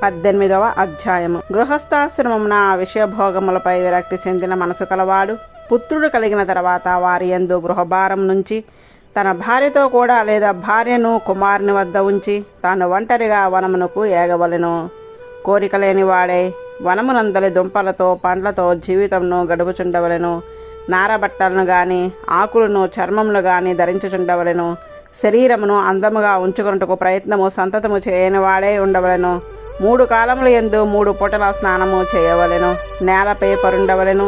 18వ అధ్యాయము. గృహస్థాశ్రమమున విషయభోగములపై విరక్తి చెందిన మనసు కలవాడు పుత్రుడు కలిగిన తర్వాత వారి యందు గృహభారం నుంచి తన భార్యతో కూడా లేదా భార్యను కుమారుని వద్ద ఉంచి తాను ఒంటరిగా వనమునకు ఏగవలెను. కోరిక లేని వాడే వనమునందలి దుంపలతో పండ్లతో జీవితంను గడుపుచుండవలెను. నారబట్టలను గాని ఆకులను చర్మములు గాని ధరించుచుండవలెను. శరీరమును అందముగా ఉంచుకొనుటకు ప్రయత్నము సంతతము చేయని వాడే ఉండవలెను. 3 కాలముల యందు 3 పూటల స్నానము చేయవలెను. నేలపై పరుండవలెను.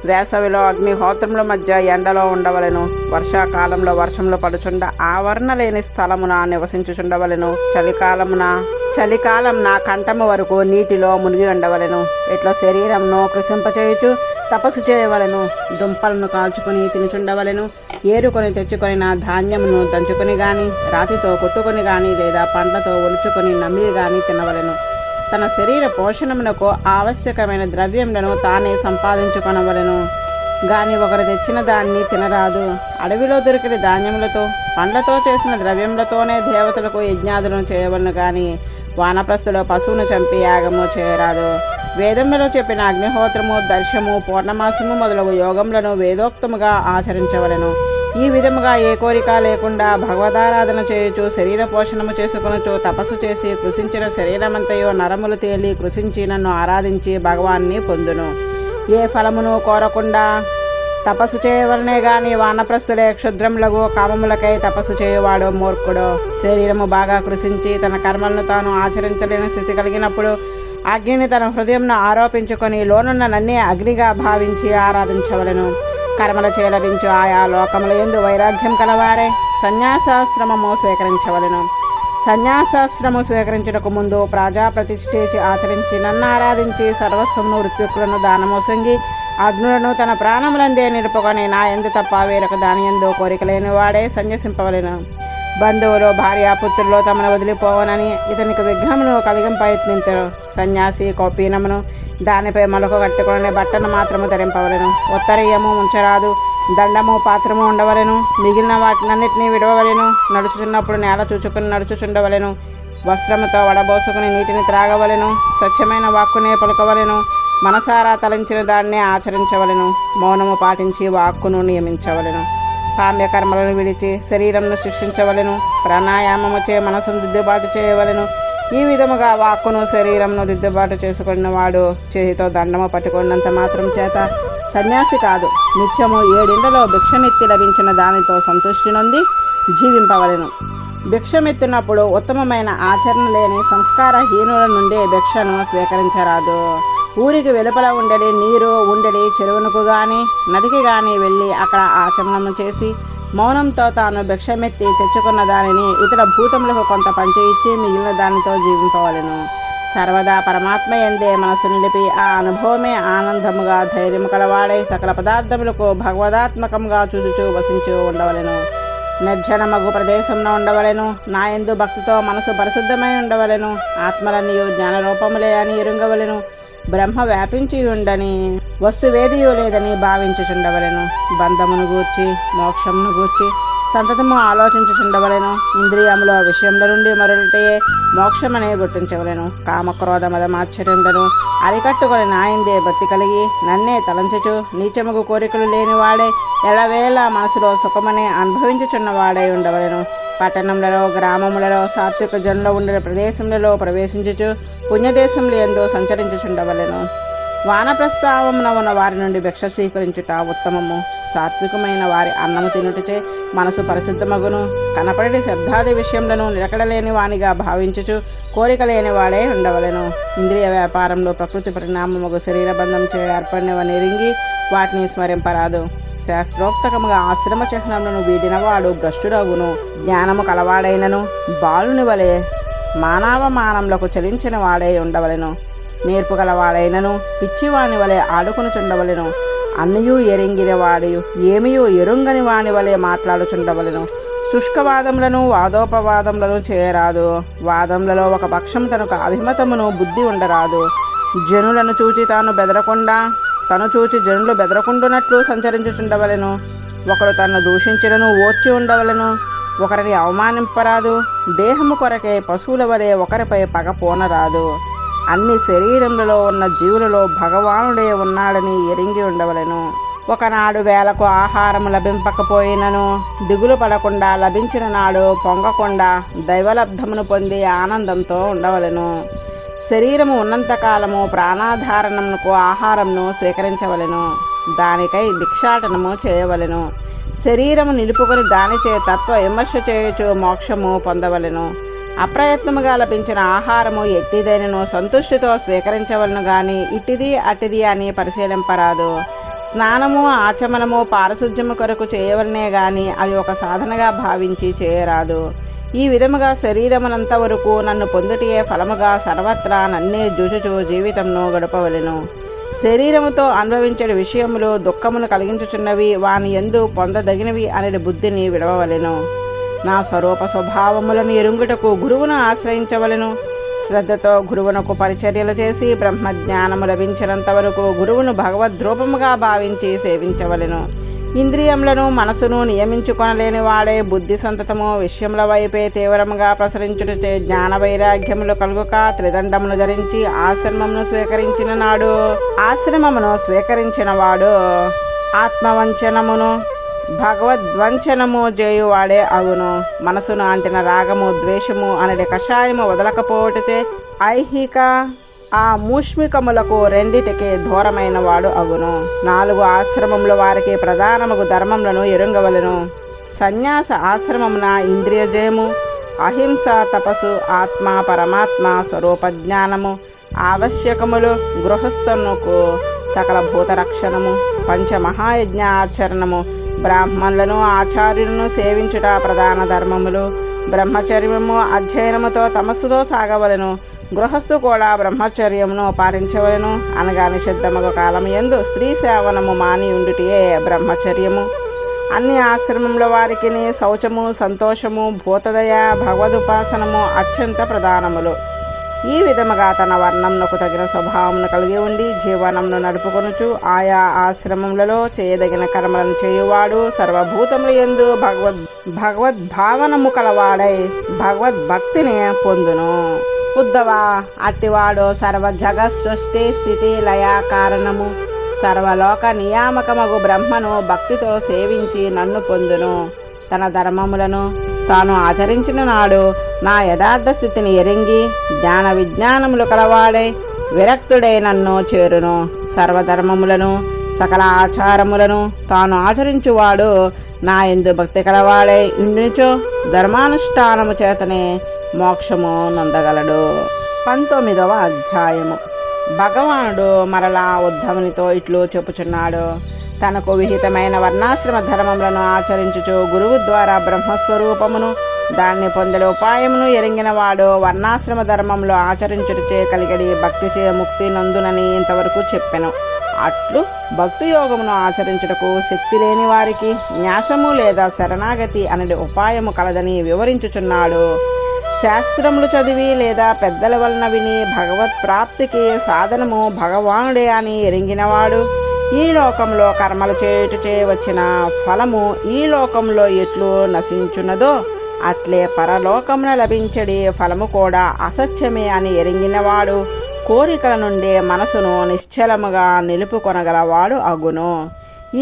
వేసవిలో అగ్నిహోత్రముల మధ్య ఎండలో ఉండవలెను. వర్షాకాలంలో వర్షములు పడుచుండ ఆవరణ లేని స్థలమున నివసించుచుండవలెను. చలికాలంన కంఠము వరకు నీటిలో మునిగి ఉండవలెను. ఇట్లా శరీరంను కృషింపచేయుచు తపస్సు చేయవలెను. దుంపలను కాల్చుకొని తినుచుండవలెను. ఏరుకొని తెచ్చుకొని నా ధాన్యమును దంచుకొని గాని రాతితో కొట్టుకొని గాని లేదా పండ్లతో ఒలుచుకొని నమిలి గాని తినవలెను. తన శరీర పోషణమునకు ఆవశ్యకమైన ద్రవ్యములను తానే సంపాదించుకొనవలెను గాని ఒకరు తెచ్చిన దాన్ని తినరాదు. అడవిలో దొరికిన ధాన్యములతో పండ్లతో చేసిన ద్రవ్యములతోనే దేవతలకు యజ్ఞాదులను చేయవలను గాని వానప్రస్థులో పశువును చంపి యాగము చేయరాదు. వేదములలో చెప్పిన అగ్నిహోత్రము, దర్శము, పూర్ణమాసము మొదలగు యోగములను వేదోక్తముగా ఆచరించవలెను. ఈ విధముగా ఏ కోరిక లేకుండా భగవదారాధన చేయుచు శరీర పోషణము చేసుకొనుచు తపస్సు చేసి కృషించిన శరీరమంతయో నరములు తేలి కృషించి నన్ను ఆరాధించి భగవాన్ని పొందును. ఏ ఫలమును కోరకుండా తపస్సు చేయవలనే గాని వానప్రస్థులే క్షుద్రములగు కామములకై తపస్సు చేయువాడు మూర్ఖుడు. శరీరము బాగా కృషించి తన కర్మలను తాను ఆచరించలేని స్థితి కలిగినప్పుడు అగ్నిని తన హృదయంను ఆరోపించుకొని లోనున్న నన్నే అగ్నిగా భావించి ఆరాధించవలెను. కర్మల చేలభించు ఆయా లోకముల యందు వైరాగ్యం కలవారే సన్యాసాశ్రమము స్వీకరించవలెను. సన్యాసాశ్రము స్వీకరించుటకు ముందు ప్రజాప్రతిష్ఠించి ఆచరించి నన్ను ఆరాధించి సర్వస్వమును ఋత్విక్కులను దానమోసంగి అగ్నులను తన ప్రాణములందే నిలుపుకొని నా యందు తప్ప వేరొక దాని యందు కోరిక లేని వాడే సన్యసింపవలెను. బంధువులు భార్యాపుత్రులు తమను వదిలిపోవనని ఇతనికి విఘ్నమును కలిగిన ప్రయత్నించరు. సన్యాసి కౌపీనమును దానిపై మొలకు కట్టుకునే బట్టను మాత్రము ధరింపవలెను. ఉత్తరీయము ఉంచరాదు. దండము పాత్రము ఉండవలెను. మిగిలిన వాటినన్నిటినీ విడవవలెను. నడుచుచున్నప్పుడు నేల చూచుకుని నడుచుచుండవలెను. వస్త్రముతో వడబోసుకుని నీటిని త్రాగవలెను. స్వచ్ఛమైన వాక్కునే పలుకవలెను. మనసారా తలంచిన దాన్నే ఆచరించవలెను. మౌనము పాటించి వాక్కును నియమించవలెను. కామ్యకర్మలను విడిచి శరీరంను శిక్షించవలెను. ప్రాణాయామముచే మనసును దిద్దుబాటు చేయవలెను. ఈ విధముగా వాక్కును శరీరంను దిద్దుబాటు చేసుకున్న వాడు చేతితో దండము పట్టుకున్నంత మాత్రం చేత సన్యాసి కాదు. నిత్యము 7 ఇండ్లలో భిక్షమెత్తి లభించిన దానితో సంతృష్టి నొంది జీవింపవలెను. భిక్షమెత్తినప్పుడు ఉత్తమమైన ఆచరణ లేని సంస్కారహీనుల నుండి భిక్షను స్వీకరించరాదు. ఊరికి వెలుపల ఉండడి నీరు ఉండడి చెరువునకు గాని నదికి గాని వెళ్ళి అక్కడ ఆచమనము చేసి మౌనంతో తాను భిక్షమెత్తి తెచ్చుకున్న దానిని ఇతర భూతములకు కొంత పంచి ఇచ్చి మిగిలిన దానితో జీవింపవలెను. సర్వదా పరమాత్మ యందే మనసు నిలిపి ఆ అనుభవమే ఆనందముగా ధైర్యము కలవాడై సకల పదార్థములకు భగవదాత్మకంగా చూచుచూ వసించు ఉండవలెను. నిర్జనమగు ప్రదేశంలో ఉండవలెను. నా యందు భక్తితో మనసు పరిశుద్ధమై ఉండవలెను. ఆత్మలన్నీ జ్ఞానరూపములే అని ఎరుంగవలెను. బ్రహ్మ వ్యాపించి ఉండని వస్తువేదియో లేదని భావించుచుండవలెను. బంధమును గూర్చి మోక్షమును గూర్చి సంతతము ఆలోచించుచుండవలెను. ఇంద్రియముల విషయముల నుండి మరొకటే మోక్షమనే గుర్తించవలెను. కామక్రోధ మదమాశ్చర్యములను అరికట్టుకొని నాయందే భక్తి కలిగి నన్నే తలంచుచు నీచముగు కోరికలు లేనివాడే ఎలవేళ మనసులో సుఖమనే అనుభవించుచున్నవాడై ఉండవలెను. పట్టణములలో గ్రామములలో సాత్విక జనులు ఉండే ప్రదేశములలో ప్రవేశించుచు పుణ్యదేశములు యందు సంచరించుచుండవలెను. వానప్రస్థావమున ఉన్న వారి నుండి భిక్ష స్వీకరించుట ఉత్తమము. సాత్వికమైన వారి అన్నము తినుటచే మనసు పరిశుద్ధమగును. కనపడి శబ్దాది విషయములను నిలకడలేని వానిగా భావించుచు కోరిక లేని వాడే ఉండవలెను. ఇంద్రియ వ్యాపారంలో ప్రకృతి పరిణామముగు శరీర బంధం చే ఏర్పడినవని ఎరింగి వాటిని స్మరింపరాదు. శాస్త్రోక్తకముగా ఆశ్రమ చిహ్నములను వీడినవాడు భ్రష్టుడగును. జ్ఞానము కలవాడైనను బాలుని వలె మానవమానములకు చలించిన వాడై ఉండవలెను. నేర్పు గలవాడైనను పిచ్చివాని వలె ఆడుకొనుచుండవలెను. అన్నయూ ఎరింగిన వాడు ఏమియూ ఎరుంగని వాని వలె మాట్లాడుచుండవలెను. శుష్కవాదములను వాదోపవాదములను చేయరాదు. వాదములలో ఒక పక్షం తనకు అభిమతమును బుద్ధి ఉండరాదు. జనులను చూచి తను చూచి జనులు బెదరకుండునట్లు సంచరించుచుండవలెను. ఒకరు తనను దూషించడను ఓర్చి ఉండవలెను. ఒకరిని అవమానింపరాదు. దేహము కొరకే పశువుల వలె ఒకరిపై పగ పోనరాదు. అన్ని శరీరములలో ఉన్న జీవులలో భగవానుడే ఉన్నాడని ఎరింగి ఉండవలెను. ఒకనాడు వేలకు ఆహారము లభింపకపోయినను దిగులు పడకుండా, లభించిన నాడు పొంగకుండా దైవలబ్ధమును పొంది ఆనందంతో ఉండవలెను. శరీరము ఉన్నంతకాలము ప్రాణాధారణమునకు ఆహారమును స్వీకరించవలెను. దానికై భిక్షాటనము చేయవలెను. శరీరము నిలుపుకొని దానిచే తత్వ విమర్శ చేయొచ్చు మోక్షము పొందవలెను. అప్రయత్నముగా లభించిన ఆహారము ఎట్టిదైనను సంతుష్టితో స్వీకరించవలను గాని ఇట్టిది అట్టిది అని పరిశీలింపరాదు. స్నానము ఆచమనము పారిశుధ్యము కొరకు చేయవలనే గాని అవి ఒక సాధనగా భావించి చేయరాదు. ఈ విధముగా శరీరమునంత వరకు నన్ను పొందుటియే ఫలముగా సర్వత్రా నన్నే జూచుచు జీవితంను గడపవలెను. శరీరముతో అనుభవించే విషయములు దుఃఖమును కలిగించుచున్నవి, వాని యందు పొందదగినవి అనే బుద్ధిని విడవవలెను. నా స్వరూప స్వభావములను ఎరుంగుటకు గురువును ఆశ్రయించవలెను. శ్రద్ధతో గురువునకు పరిచర్యలు చేసి బ్రహ్మజ్ఞానము లభించినంత వరకు గురువును భగవద్రూపముగా భావించి సేవించవలెను. ఇంద్రియములను మనసును నియమించుకొనలేని వాడే బుద్ధి సంతతము విషయముల వైపే తీవ్రముగా ప్రసరించుటచే జ్ఞాన వైరాగ్యములు కలుగుక త్రిదండమును ధరించి ఆశ్రమమును స్వీకరించిన వాడు ఆత్మవంచనమును భగవద్వంచనము చేయువాడే అగును. మనసును అంటిన రాగము ద్వేషము అనడి కషాయము వదలకపోవటచే ఐహిక ఆ మూష్మికములకు రెండిటికి దూరమైన వాడు అగును. 4 ఆశ్రమముల వారికి ప్రధానముగు ధర్మములను ఎరుంగవలెను. సన్యాస ఆశ్రమమున ఇంద్రియ జయము, అహింస, తపస్సు, ఆత్మ పరమాత్మ స్వరూపజ్ఞానము ఆవశ్యకములు. గృహస్థునకు సకల భూతరక్షణము, పంచమహాయజ్ఞ ఆచరణము, బ్రాహ్మణులను ఆచార్యులను సేవించుట ప్రధాన ధర్మములు. బ్రహ్మచర్యము అధ్యయనముతో తమస్సుతో సాగవలెను. గృహస్థు కూడా బ్రహ్మచర్యమును పాటించవలెను. అనగా నిషిద్ధమగు కాలము యందు స్త్రీ సేవనము మాని ఉండుటియే బ్రహ్మచర్యము. అన్ని ఆశ్రమముల వారికి శౌచము, సంతోషము, భూతదయ, భగవదుపాసనము అత్యంత ప్రధానములు. ఈ విధముగా తన వర్ణమునకు తగిన స్వభావమును కలిగి ఉండి జీవనమును నడుపుకొనుచు ఆయా ఆశ్రమములలో చేయదగిన కర్మలను చేయువాడు సర్వభూతముల యందు భగవద్భావనము కలవాడై భగవద్భక్తిని పొందును. ఉద్ధవ, అట్టివాడు సర్వ జగత్ సృష్టి స్థితి లయ కారణము సర్వలోక నియామకమగు బ్రహ్మను భక్తితో సేవించి నన్ను పొందును. తన ధర్మములను తాను ఆచరించిన నాడు నా యథార్థ స్థితిని ఎరింగి జ్ఞాన విజ్ఞానములు కలవాడై విరక్తుడై నన్ను చేరును. సర్వధర్మములను సకల ఆచారములను తాను ఆచరించువాడు నా యందు భక్తి కలవాడై ఇండునిచో ధర్మానుష్ఠానము చేతనే మోక్షము నొందగలడు. 19వ అధ్యాయము. భగవానుడు మరలా ఉద్ధవునితో ఇట్లు చెప్పుచున్నాడు. తనకు విహితమైన వర్ణాశ్రమ ధర్మములను ఆచరించుచు గురువు ద్వారా బ్రహ్మస్వరూపమును దాన్ని పొందడే ఉపాయమును ఎరింగిన వాడు వర్ణాశ్రమ ధర్మములు ఆచరించుటచే కలిగడి భక్తిచే ముక్తి నందునని ఇంతవరకు చెప్పెను. అట్లు భక్తి యోగమును ఆచరించుటకు శక్తి లేని వారికి న్యాసము లేదా శరణాగతి అనేది ఉపాయము కలదని వివరించుచున్నాడు. శాస్త్రములు చదివి లేదా పెద్దల వలన విని భగవత్ ప్రాప్తికి సాధనము భగవానుడే అని ఎరింగినవాడు ఈ లోకంలో కర్మలు చేయుటచే వచ్చిన ఫలము ఈ లోకంలో ఎట్లు నశించున్నదో అట్లే పరలోకమున లభించడి ఫలము కూడా అసత్యమే అని ఎరింగినవాడు కోరికల నుండి మనసును నిశ్చలముగా నిలుపుకొనగలవాడు అగును.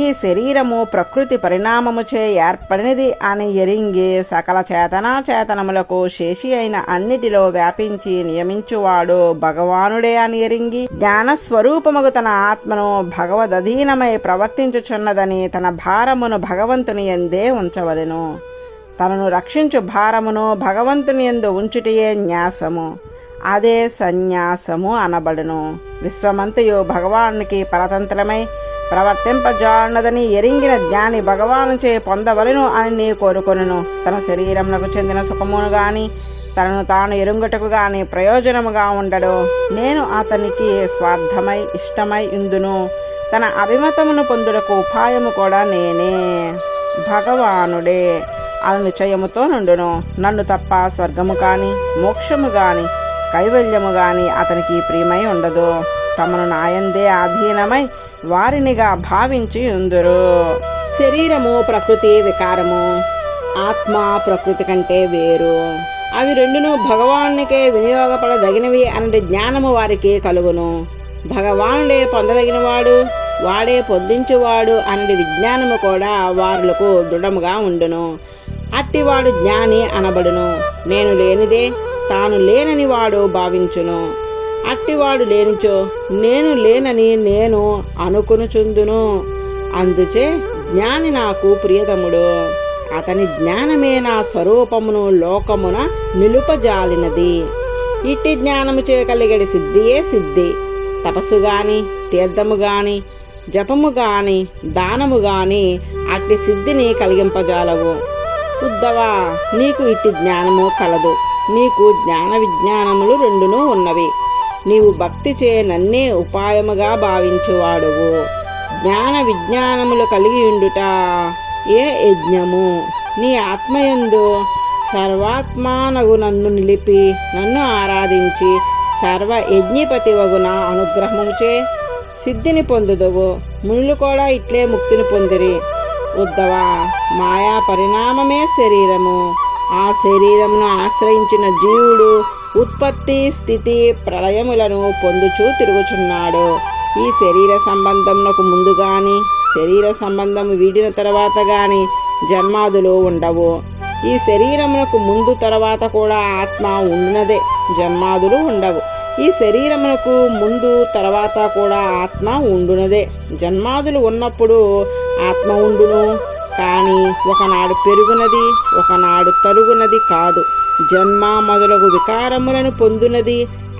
ఈ శరీరము ప్రకృతి పరిణామముచే ఏర్పడినది అని ఎరింగి సకల చేతనాచేతనములకు శేషి అయిన అన్నిటిలో వ్యాపించి నియమించువాడు భగవానుడే అని ఎరింగి జ్ఞానస్వరూపముగు తన ఆత్మను భగవదధీనమై ప్రవర్తించుచున్నదని తన భారమును భగవంతుని యందే ఉంచవలెను. తనను రక్షించు భారమును భగవంతుని యందు ఉంచుటయే న్యాసము, అదే సన్యాసము అనబడును. విశ్వమంతయు భగవానునికి పరతంత్రమై ప్రవర్తింపజాలనదని ఎరింగిన జ్ఞాని భగవానుచే పొందవలెను అని నీ కోరుకొనును. తన శరీరమునకు చెందిన సుఖమును గాని తనను తాను ఎరుంగుటకు గాని ప్రయోజనముగా ఉండడు. నేను అతనికి స్వార్థమై ఇష్టమై ఇందును. తన అభిమతమును పొందుటకు ఉపాయము కూడా నేనే, భగవానుడే అను నిశ్చయముతో నుండును. నన్ను తప్ప స్వర్గము కాని మోక్షము గాని కైవల్యము గాని అతనికి ప్రియమై ఉండదు. తమను నాయందే అధీనమై వారినిగా భావించి ఉందురు. శరీరము ప్రకృతి వికారము, ఆత్మ ప్రకృతి కంటే వేరు. అవి రెండును భగవానునికే వినియోగపడదగినవి అనే జ్ఞానము వారికి కలుగును. భగవానుడే పొందదగినవాడు, వాడే పొందించువాడు అనే విజ్ఞానము కూడా వారులకు దృఢముగా ఉండును. అట్టివాడు జ్ఞాని అనబడును. నేను లేనిదే తాను లేనని వాడు భావించును. అట్టివాడు లేనిచో నేను లేనని నేను అనుకొనుచుందును. అందుచే జ్ఞాని నాకు ప్రియతముడు. అతని జ్ఞానమే నా స్వరూపమును లోకమున నిలుపజాలినది. ఇట్టి జ్ఞానము చే కలిగడి సిద్ధియే సిద్ధి. తపస్సు గాని, తీర్థము గాని, జపము గాని, దానము గాని అట్టి సిద్ధిని కలిగింపజాలవు. ఉద్ధవా, నీకు ఇట్టి జ్ఞానము కలదు. నీకు జ్ఞాన విజ్ఞానములు రెండునూ ఉన్నవి. నీవు భక్తి చే నన్నే ఉపాయముగా భావించువాడువు. జ్ఞాన విజ్ఞానములు కలిగి ఉండుట ఏ యజ్ఞము? నీ ఆత్మయందు సర్వాత్మానగు నన్ను నిలిపి నన్ను ఆరాధించి సర్వ యజ్ఞపతివగున అనుగ్రహముచే సిద్ధిని పొందుదువు. మునులు కూడా ఇట్లే ముక్తిని పొందిరి. ఉద్ధవా, మాయా పరిణామమే శరీరము. ఆ శరీరమును ఆశ్రయించిన జీవుడు ఉత్పత్తి, స్థితి, ప్రళయములను పొందుచూ తిరుగుచున్నాడు. ఈ శరీర సంబంధమునకు ముందు గాని, శరీర సంబంధం వీడిన తర్వాత గాని జన్మాదులు ఉండవు. ఈ శరీరమునకు ముందు తర్వాత కూడా ఆత్మ ఉండునదే, జన్మాదులు ఉండవు. ఈ శరీరమునకు ముందు తర్వాత కూడా ఆత్మ ఉండునదే, జన్మాదులు ఉన్నప్పుడు ఆత్మ ఉండును. కానీ ఒకనాడు పెరుగునది, ఒకనాడు తరుగునది కాదు. జన్మ మొదలగు వికారములను పొందునది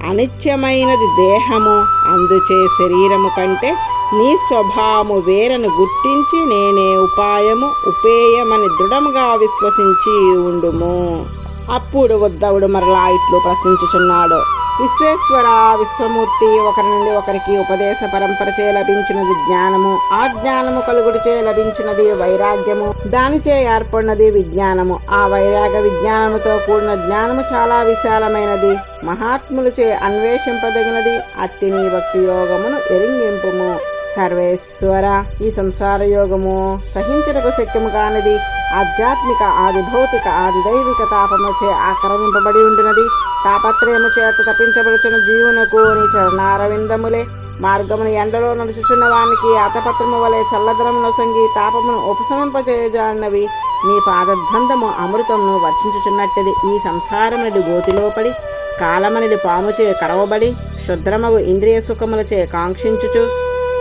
అనిత్యమైనది దేహము. అందుచే శరీరము కంటే నీ స్వభావము వేరను గుర్తించి నేనే ఉపాయము ఉపేయమని దృఢముగా విశ్వసించి ఉండుము. అప్పుడు ఉద్ధవుడు మరలా ఇట్లు ప్రశ్నించుచున్నాడు. విశ్వేశ్వర, విశ్వమూర్తి, ఒకరి నుండి ఒకరికి ఉపదేశ పరంపరచే లభించినది జ్ఞానము. ఆ జ్ఞానము కలుగుడిచే లభించినది వైరాగ్యము. దానిచే ఏర్పడినది విజ్ఞానము. ఆ వైరాగ విజ్ఞానముతో కూడిన జ్ఞానము చాలా విశాలమైనది, మహాత్ములచే అన్వేషింపదగినది. అట్టి నీ భక్తి యోగమును ఎరింగింపుము. సర్వేశ్వర, ఈ సంసార యోగము సహించుటకు శక్యము కానిది. ఆధ్యాత్మిక, ఆది భౌతిక, ఆది దైవిక తాపముచే ఆక్రమింపబడి ఉంటున్నది. తాపత్రయము చేత తప్పించబడుచున్న జీవునకు నీ చరణారవిందములే మార్గమును ఎండలో నడుచుచున్న వానికి అతపత్రము వలె చల్లదనమును సంగి తాపమును ఉపశమింపజేయజాడినవి. నీ పాదద్వందము అమృతమును వర్షించుచున్నట్టిది. ఈ సంసారమునడి గోతిలో పడి కాలమనిడి పాముచే కరవబడి క్షుద్రమగు ఇంద్రియ సుఖములచే కాంక్షించుచు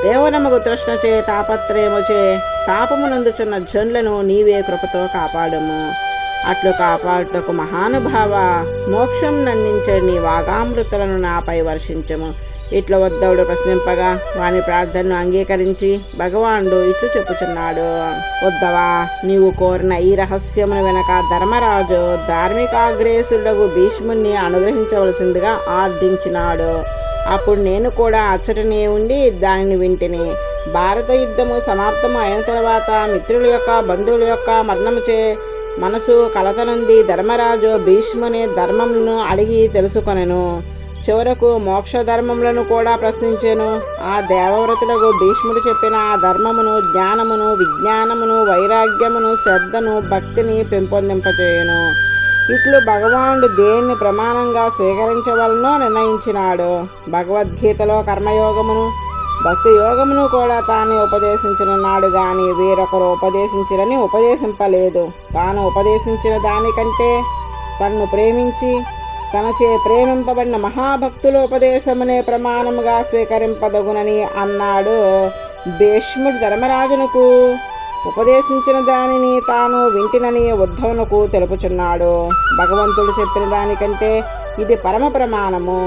దేవనమగు తృష్ణచే తాపత్రయముచే తాపమునందుచున్న జనులను నీవే కృపతో కాపాడము. అట్లు కాపాడుటకు మహానుభావ, మోక్షం నందించే నీ వాగామృతులను నాపై వర్షించము. ఇట్లా ఉద్ధవుడు ప్రశ్నింపగా వాని ప్రార్థనను అంగీకరించి భగవానుడు ఇట్లు చెప్పుచున్నాడు. ఉద్ధవా, నీవు కోరిన ఈ రహస్యమును వెనక ధర్మరాజు ధార్మికాగ్రేసుడగు భీష్ముని అనుగ్రహించవలసిందిగా ఆర్థించినాడు. అప్పుడు నేను కూడా అచ్చటనే ఉండి దానిని వింటిని. భారత యుద్ధము సమాప్తము అయిన తర్వాత మిత్రుల యొక్క బంధువుల యొక్క మరణముచే మనసు కలతనుంది ధర్మరాజు భీష్ముని ధర్మములను అడిగి తెలుసుకొనెను. చివరకు మోక్ష ధర్మములను కూడా ప్రశ్నించెను. ఆ దేవవ్రతులకు భీష్ముడు చెప్పిన ఆ ధర్మమును, జ్ఞానమును, విజ్ఞానమును, వైరాగ్యమును, శ్రద్ధను, భక్తిని పెంపొందింపచేయును. ఇట్లు భగవానుడు దేన్ని ప్రమాణంగా స్వీకరించవలనో నిర్ణయించినాడు. భగవద్గీతలో కర్మయోగమును, భక్తి యోగమును కూడా తానే ఉపదేశించిన నాడు గాని వేరొకరు ఉపదేశించిరని ఉపదేశింపలేదు. తాను ఉపదేశించిన దానికంటే తన్ను ప్రేమించి తనచే ప్రేమింపబడిన మహాభక్తుల ఉపదేశమునే ప్రమాణముగా స్వీకరింపదగునని అన్నాడు. భీష్ముడు ధర్మరాజునకు ఉపదేశించిన దానిని తాను వింటినని ఉద్ధవునకు తెలుపుచున్నాడు. భగవంతుడు చెప్పిన దానికంటే ఇది పరమ ప్రమాణము.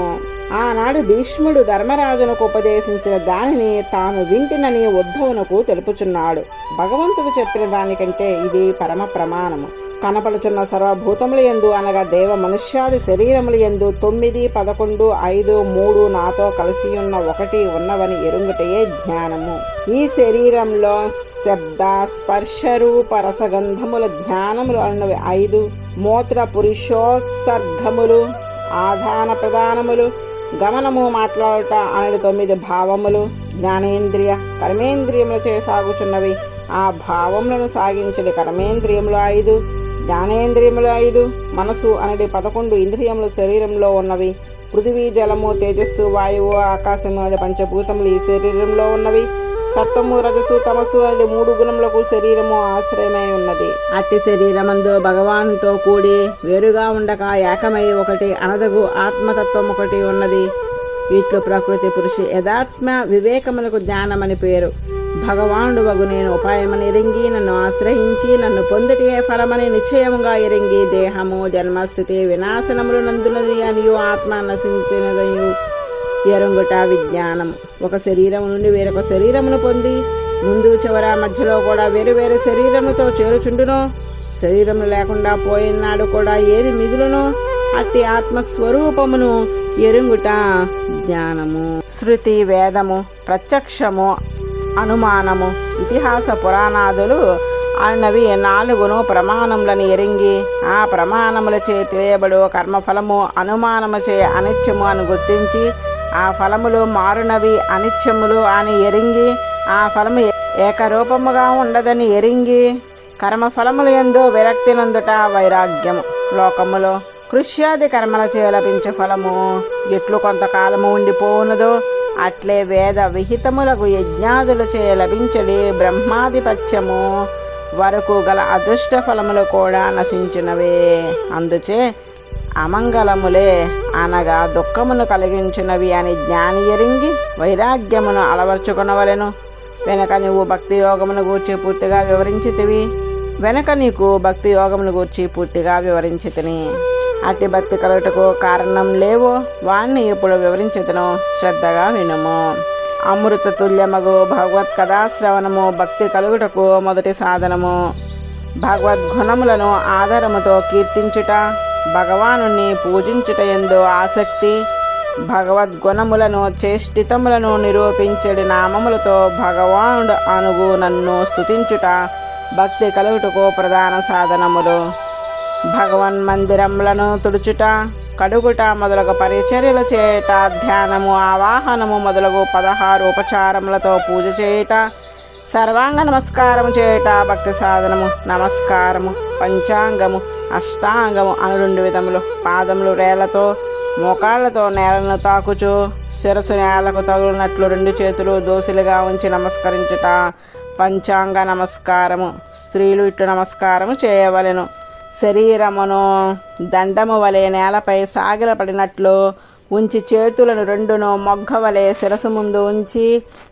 ఆనాడు భీష్ముడు ధర్మరాజునకు ఉపదేశించిన దానిని తాను వింటినని ఉద్ధవునకు తెలుపుచున్నాడు. భగవంతుడు చెప్పిన దానికంటే ఇది పరమ ప్రమాణము. కనపడుచున్న సర్వభూతముల యందు అనగా దేవ మనుష్యాది శరీరముల యందు 9, 11, 5, 3 నాతో కలిసి ఉన్న ఒకటి ఉన్నవని ఎరుంగుటయే జ్ఞానము. ఈ శరీరంలో శబ్ద, స్పర్శ, రూప, రసగంధముల జ్ఞానములు అన్నవి 5, మూత్ర పురుషోత్సర్గములు, ఆధాన ప్రధానములు, గమనము, మాట్లాడుట అనేది 9 భావములు, జ్ఞానేంద్రియ కర్మేంద్రియములు సాగుచున్నవి. ఆ భావములను సాగించడి కర్మేంద్రియములు 5, జ్ఞానేంద్రియములు 5, మనసు అనేది 11 ఇంద్రియములు శరీరంలో ఉన్నవి. పృథివీ, జలము, తేజస్సు, వాయువు, ఆకాశము అనే పంచభూతములు ఈ శరీరంలో ఉన్నవి. సత్వము, రజసు, తమస్సు అనే 3 గుణములకు శరీరము ఆశ్రయమై ఉన్నది. అట్టి శరీరమందు భగవానుతో కూడి వేరుగా ఉండక ఏకమై ఒకటి అనదగు ఆత్మతత్వం ఒకటి ఉన్నది. వీటిలో ప్రకృతి, పురుషి, యథాత్మ, వివేకములకు జ్ఞానమని పేరు. భగవానుడు వగు నేను ఉపాయమని ఎరింగి నన్ను ఆశ్రయించి నన్ను పొందుటే ఫలమని నిశ్చయముగా ఎరింగి దేహము జన్మస్థితి వినాశనములు నందునది అనియు ఆత్మ నశించినదయు ఎరుంగుట విజ్ఞానము. ఒక శరీరం నుండి వేరొక శరీరమును పొంది ముందు చివర మధ్యలో కూడా వేరు వేరు శరీరముతో చేరుచుండునో, శరీరము లేకుండా పోయినాడు కూడా ఏది మిగులునో అట్టి ఆత్మస్వరూపమును ఎరుంగుట జ్ఞానము. శృతి, వేదము, ప్రత్యక్షము, అనుమానము, ఇతిహాస పురాణాదులు అన్నవి 4 ప్రమాణములను ఎరింగి ఆ ప్రమాణములచే తెలియబడు కర్మఫలము అనుమానముచే అనిత్యము అని గుర్తించి ఆ ఫలములు మారునవి అనిత్యములు అని ఎరింగి ఆ ఫలము ఏకరూపముగా ఉండదని ఎరింగి కర్మఫలములు యందు విరక్తి నందుట వైరాగ్యము. లోకములో కృష్యాది కర్మలచే లభించే ఫలము ఎట్లు కొంతకాలము ఉండిపోవునదో అట్లే వేద విహితములకు యజ్ఞాదులచే లభించడి బ్రహ్మాధిపత్యము వరకు గల అదృష్ట ఫలములు కూడా నశించినవే. అందుచే అమంగళములే అనగా దుఃఖమును కలిగించినవి అని జ్ఞాని ఎరింగి వైరాగ్యమును అలవర్చుకొనవలెను. వెనక నీకు భక్తి యోగమును గూర్చి పూర్తిగా వివరించితిని. అట్టి భక్తి కలుగుటకు కారణం లేవో వాణ్ణి ఇప్పుడు వివరించుదును, శ్రద్ధగా వినుము. అమృత తుల్యమగు భగవత్ కథాశ్రవణము భక్తి కలుగుటకు మొదటి సాధనము. భగవద్గుణములను ఆధారముతో కీర్తించుట, భగవానుని పూజించుట యందు ఆసక్తి, భగవద్గుణములను చేష్టితములను నిరూపించడి నామములతో భగవానుడు అనుగు నన్ను స్తుతించుట భక్తి కలుగుటకు ప్రధాన సాధనములు. భగవన్మందిరములను తుడుచుట, కడుగుట మొదలగు పరిచర్యలు చేయుట, ధ్యానము, ఆవాహనము మొదలగు 16 ఉపచారములతో పూజ చేయుట, సర్వాంగ నమస్కారము చేయుట భక్తి సాధనము. నమస్కారము, పంచాంగము, అష్టాంగము అను 2 విధములు. పాదములు రేళ్లతో మోకాళ్లతో నేలను తాకుచు శిరస్సు నేలకు తగులునట్లు 2 చేతులు దోసిలుగా ఉంచి నమస్కరించుట పంచాంగ నమస్కారము. స్త్రీలు ఇట్లు నమస్కారము చేయవలెను. శరీరమును దండము వలె నేలపై సాగిలపడినట్లు ఉంచి చేతులను 2 మొగ్గ వలె శిరసు ముందు ఉంచి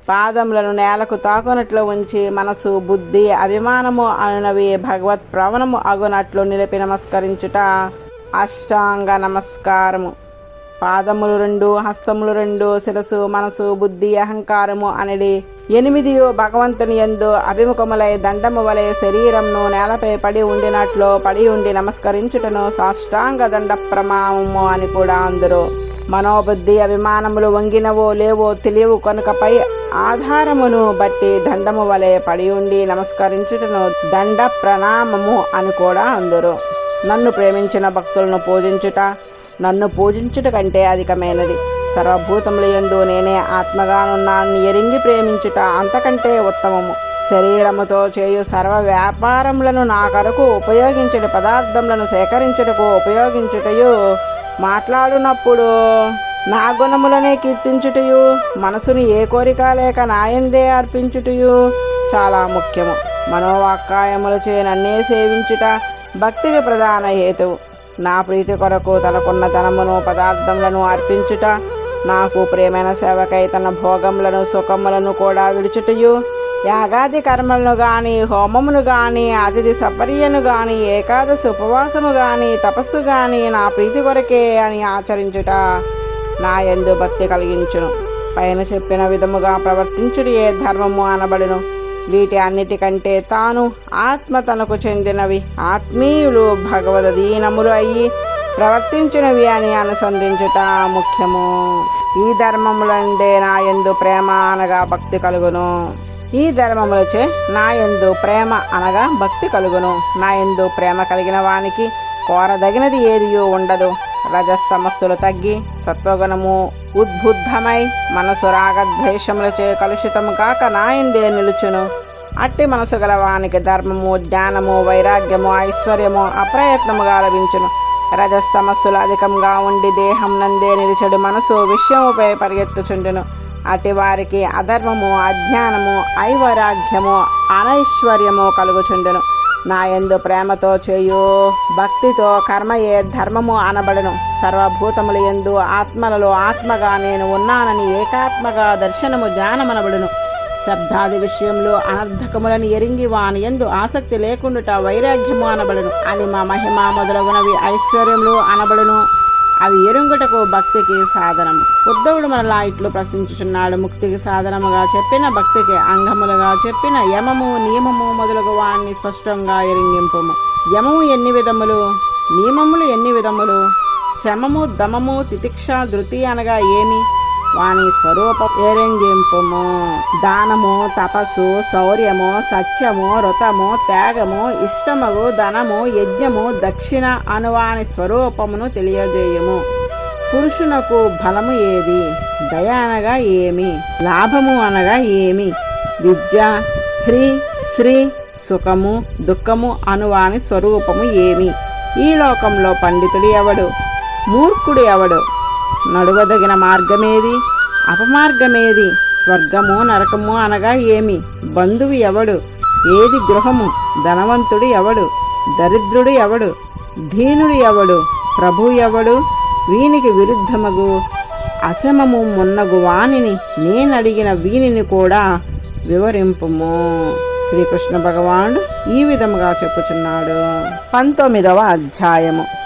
పాదములను నేలకు తాకునట్లు ఉంచి మనసు, బుద్ధి, అభిమానము అనునవి భగవత్ ప్రవణము అగునట్లు నిలిపి నమస్కరించుట అష్టాంగ నమస్కారము. పాదములు 2, హస్తములు 2, శిరసు, మనసు, బుద్ధి, అహంకారము అనేది 8 భగవంతుని యందు అభిముఖములై దండము వలె శరీరంను నేలపై పడి ఉండినట్లు పడి ఉండి నమస్కరించుటను సాష్టాంగ దండ ప్రమాణము అని కూడా అందరూ. మనోబుద్ధి అభిమానములు వంగినవో లేవో తెలియవు కనుక పై ఆధారమును బట్టి దండము వలె పడి ఉండి నమస్కరించుటను దండ ప్రణామము అని కూడా అందరూ. నన్ను ప్రేమించిన భక్తులను పూజించుట నన్ను పూజించుట కంటే అధికమైనది. సర్వభూతముల యందు నేనే ఆత్మగానున్నాన్ని ఎరింగి ప్రేమించుట అంతకంటే ఉత్తమము. శరీరముతో చేయు సర్వ వ్యాపారములను నా కొరకు ఉపయోగించుట, పదార్థములను సేకరించుటకు ఉపయోగించుటయు, మాట్లాడునప్పుడు నా గుణములనే కీర్తించుటయు, మనసును ఏ కోరిక లేక నాయందే అర్పించుటయు చాలా ముఖ్యము. మనోవాక్కాయములచే నన్నే సేవించుట భక్తికి ప్రధాన హేతువు. నా ప్రీతి కొరకు తనకున్న ధనమును పదార్థములను అర్పించుట, నాకు ప్రేమైన సేవకై తన భోగములను సుఖములను కూడా విడుచుటయు, యాగాది కర్మలను గాని, హోమమును గాని, అతిథి సపర్యను గాని, ఏకాదశి ఉపవాసము గాని, తపస్సు గాని నా ప్రీతి కొరకే అని ఆచరించుట నా యందు భక్తి కలిగించును. పైన చెప్పిన విధముగా ప్రవర్తించుటయే ధర్మము అనబడును. వీటి అన్నిటికంటే తాను ఆత్మ తనకు చెందినవి, ఆత్మీయులు భగవదధీనములు అయ్యి ప్రవర్తించినవి అని అనుసంధించుట ముఖ్యము. ఈ ధర్మములందే నా యందు ప్రేమ అనగా భక్తి కలుగును. ఈ ధర్మములచే నా యందు ప్రేమ అనగా భక్తి కలుగును. నా యందు ప్రేమ కలిగిన వానికి కోరదగినది ఏదియూ ఉండదు. రజస్తమస్సులు తగ్గి సత్వగుణము ఉద్బుద్ధమై మనసు రాగద్వేషములచే కలుషితము కాక నా యందే నిలుచును. అట్టి మనసు గలవానికి ధర్మము, జ్ఞానము, వైరాగ్యము, ఐశ్వర్యము అప్రయత్నముగా లభించును. రజస్తమస్సులు అధికంగా ఉండి దేహం నందే నిలిచెడు మనసు విషయముపై పరిగెత్తుచుండును. అట్టి వారికి అధర్మము, అజ్ఞానము, ఐవైరాగ్యము, అనైశ్వర్యము కలుగుచుండును. నా యందు ప్రేమతో చేయు భక్తితో కర్మయే ధర్మము అనబడును. సర్వభూతముల యందు ఆత్మలలో ఆత్మగా నేను ఉన్నానని ఏకాత్మగా దర్శనము జ్ఞానమనబడును. శబ్దాది విషయంలో అనర్థకములను ఎరింగి వాని యందు ఆసక్తి లేకుండుట వైరాగ్యము అనబడును. అని మా మహిమ మొదలగునవి ఐశ్వర్యములు అనబడును. అవి ఎరుంగుటకు భక్తికి సాధనము. ఉద్ధవుడు మనలా ఇట్లు ప్రశ్నించుచున్నాడు. ముక్తికి సాధనముగా చెప్పిన, భక్తికి అంగములుగా చెప్పిన యమము, నియమము మొదలగు వాణ్ణి స్పష్టంగా ఎరింగింపుము. యమము ఎన్ని విధములు, నియమములు ఎన్ని విధములు, శమము, దమము, తితిక్ష, ధృతి అనగా ఏమి, వాని స్వరూపం ఎరింగింపుము. దానము, తపస్సు, శౌర్యము, సత్యము, వ్రతము, త్యాగము, ఇష్టమగు ధనము, యజ్ఞము, దక్షిణ అను వాని స్వరూపమును తెలియజేయము. పురుషునకు బలము ఏది, దయ అనగా ఏమి, లాభము అనగా ఏమి, విద్య, హ్రీ, శ్రీ, సుఖము, దుఃఖము అనువాని స్వరూపము ఏమి, ఈ లోకంలో పండితుడు ఎవడు, మూర్ఖుడు ఎవడు, నడువదగిన మార్గమేది, అపమార్గమేది, స్వర్గము నరకము అనగా ఏమి, బంధువు ఎవడు, ఏది గృహము, ధనవంతుడు ఎవడు, దరిద్రుడు ఎవడు, దీనుడు ఎవడు, ప్రభు ఎవడు, వీనికి విరుద్ధమగు అసమము మున్నగు వానిని నేనడిగిన వీనిని కూడా వివరింపుము. శ్రీకృష్ణ భగవానుడు ఈ విధముగా చెప్పుచున్నాడు. 19వ అధ్యాయము.